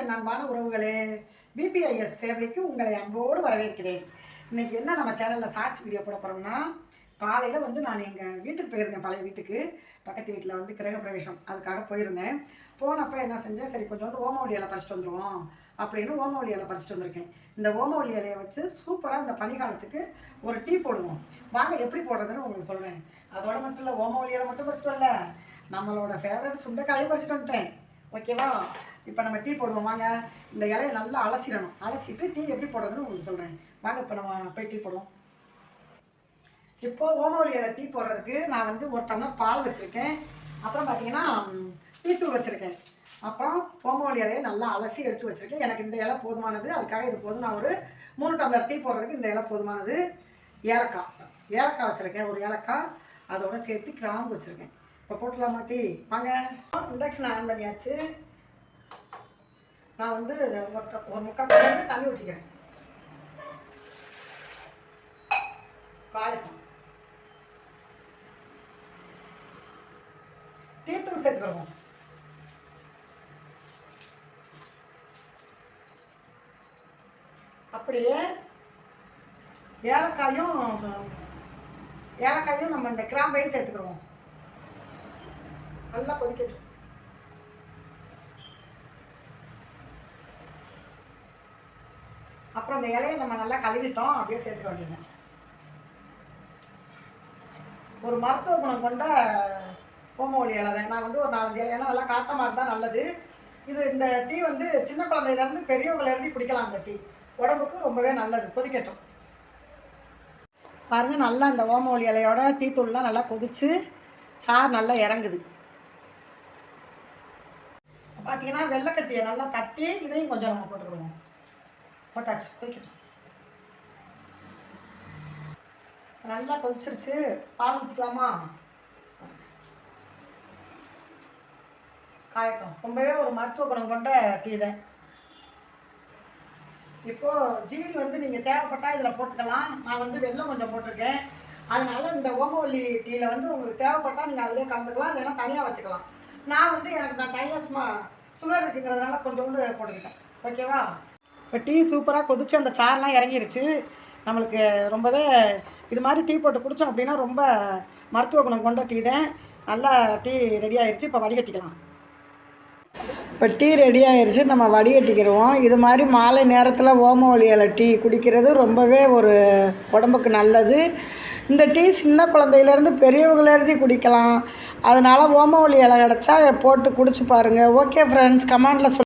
என் அன்பான உறவுகளே, பிபிஐஎஸ் ஃபேமிலிக்கு உங்களை அன்போடு வரவேற்கிறேன். இன்றைக்கி என்ன நம்ம சேனலில் ஷார்ட்ஸ் வீடியோ போட போகிறோம்னா, காலையில் வந்து நான் எங்கள் வீட்டுக்கு போயிருந்தேன். பழைய வீட்டுக்கு பக்கத்து வீட்டில் வந்து கிரகப்பிரவேசம் அதுக்காக போயிருந்தேன். போனப்போ என்ன செஞ்சேன், சரி கொஞ்சோண்டு ஓமவல்லி இலை பறிச்சிட்டு வந்துடுவோம் அப்படின்னு ஓமவல்லி இலை பறிச்சிட்டு வந்திருக்கேன். இந்த ஓமவல்லி இலையை வச்சு சூப்பராக இந்த பனிக்காலத்துக்கு ஒரு டீ போடுவோம். வாங்க எப்படி போடுறதுன்னு உங்களுக்கு சொல்கிறேன். அதோட மட்டும் இல்லை, ஓமவல்லி இலை மட்டும் பறிச்சிட்டு வரல, நம்மளோட ஃபேவரட் சுண்டைக்காயை பறிச்சிட்டு வந்துட்டேன். ஓகேவா? இப்போ நம்ம டீ போடுவோம். வாங்க, இந்த இலையை நல்லா அலசிடணும். அலசிட்டு டீ எப்படி போடுறதுன்னு உங்களுக்கு சொல்கிறேன். வாங்க இப்போ நம்ம போய் டீ போடுவோம். இப்போது ஓமவல்லி இலை டீ போடுறதுக்கு நான் வந்து ஒரு டம்ளர் பால் வச்சுருக்கேன். அப்புறம் பார்த்தீங்கன்னா டீத்தூள் வச்சுருக்கேன். அப்புறம் ஓமவல்லி இலையை நல்லா அலசி எடுத்து வச்சுருக்கேன். எனக்கு இந்த இலை போதுமானது, அதுக்காக இது போதும். நான் ஒரு 3 டம்ளர் டீ போடுறதுக்கு இந்த இலை போதுமானது. ஏலக்காய் வச்சுருக்கேன், ஒரு ஏலக்காய். அதோடு சேர்த்து கிராம்பு வச்சுருக்கேன். இப்போ போட்டுடலாமா டீ? வாங்க. இண்டக்ஷன் ஆன் பண்ணியாச்சு. நான் வந்து ஒரு முக்கால் கப் தண்ணி ஊற்றிக்கிறேன். காயட்டும். டீத்தூள் சேர்த்துக்கிறோம். அப்படியே ஏலக்காயும் நம்ம இந்த கிராம்பையும் சேர்த்துக்கிறோம். நல்லா கொதிக்கட்டும். அப்புறம் இந்த இலையை நம்ம நல்லா கழுவிட்டோம், அப்படியே சேர்த்துக்க வேண்டியது. ஒரு மருத்துவ குணம் கொண்ட ஓமவல்லி இலை தான். நான் வந்து ஒரு 4-5 இலை, ஏன்னா நல்லா காட்டமாக இருந்தால் நல்லது. இந்த டீ வந்து சின்ன குழந்தையிலேருந்து பெரியவங்கலேருந்து குடிக்கலாம். அந்த டீ உடம்புக்கு ரொம்பவே நல்லது. கொதிக்கட்டும். பாருங்கள், நல்லா இந்த ஓமவல்லி இலையோட டீ தூள்லாம் நல்லா கொதித்து சாறு நல்லா இறங்குது. பார்த்தீங்கன்னா வெள்ளைக்கட்டியை நல்லா தட்டி இதையும் கொஞ்சம் நம்ம போட்டுக்கிடுவோம். போட்டாச்சு, கொதிக்கட்டும். நல்லா கொதிச்சிருச்சு. பால் ஊற்றிக்கலாமா? காயட்டும். ரொம்பவே ஒரு மருத்துவ குணம் கொண்ட டீ தான். இப்போது ஜீனி வந்து நீங்கள் தேவைப்பட்டால் இதில் போட்டுக்கலாம். நான் வந்து வெல்லம் கொஞ்சம் போட்டிருக்கேன். அதனால் இந்த ஓமவல்லி டீயில் வந்து உங்களுக்கு தேவைப்பட்டால் நீங்கள் அதிலே கலந்துக்கலாம், இல்லைன்னா தனியாக வச்சுக்கலாம். நான் தனியாக சும்மா சுகர் இருக்குங்கிறதுனால கொஞ்சோண்டு போட்டுக்கிட்டேன். ஓகேவா? இப்போ டீ சூப்பராக கொதிச்சு அந்த சாரெலாம் இறங்கிருச்சு. நம்மளுக்கு ரொம்பவே இது மாதிரி டீ போட்டு குடித்தோம் அப்படின்னா ரொம்ப மருத்துவ குணம் கொண்ட டீ தான். நல்லா டீ ரெடி ஆகிருச்சு. இப்போ வடிகட்டிக்கலாம். இப்போ டீ ரெடி ஆகிருச்சு, நம்ம வடிகட்டிக்கிடுவோம். இது மாதிரி மாலை நேரத்தில் ஓமவல்லி இலை டீ குடிக்கிறது ரொம்பவே ஒரு உடம்புக்கு நல்லது. இந்த டீ சின்ன குழந்தையிலேருந்து பெரியவங்களேருந்து குடிக்கலாம். அதனால் ஓமவல்லி இலை கிடச்சா போட்டு குடிச்சு பாருங்கள். ஓகே ஃப்ரெண்ட்ஸ், கமெண்டில்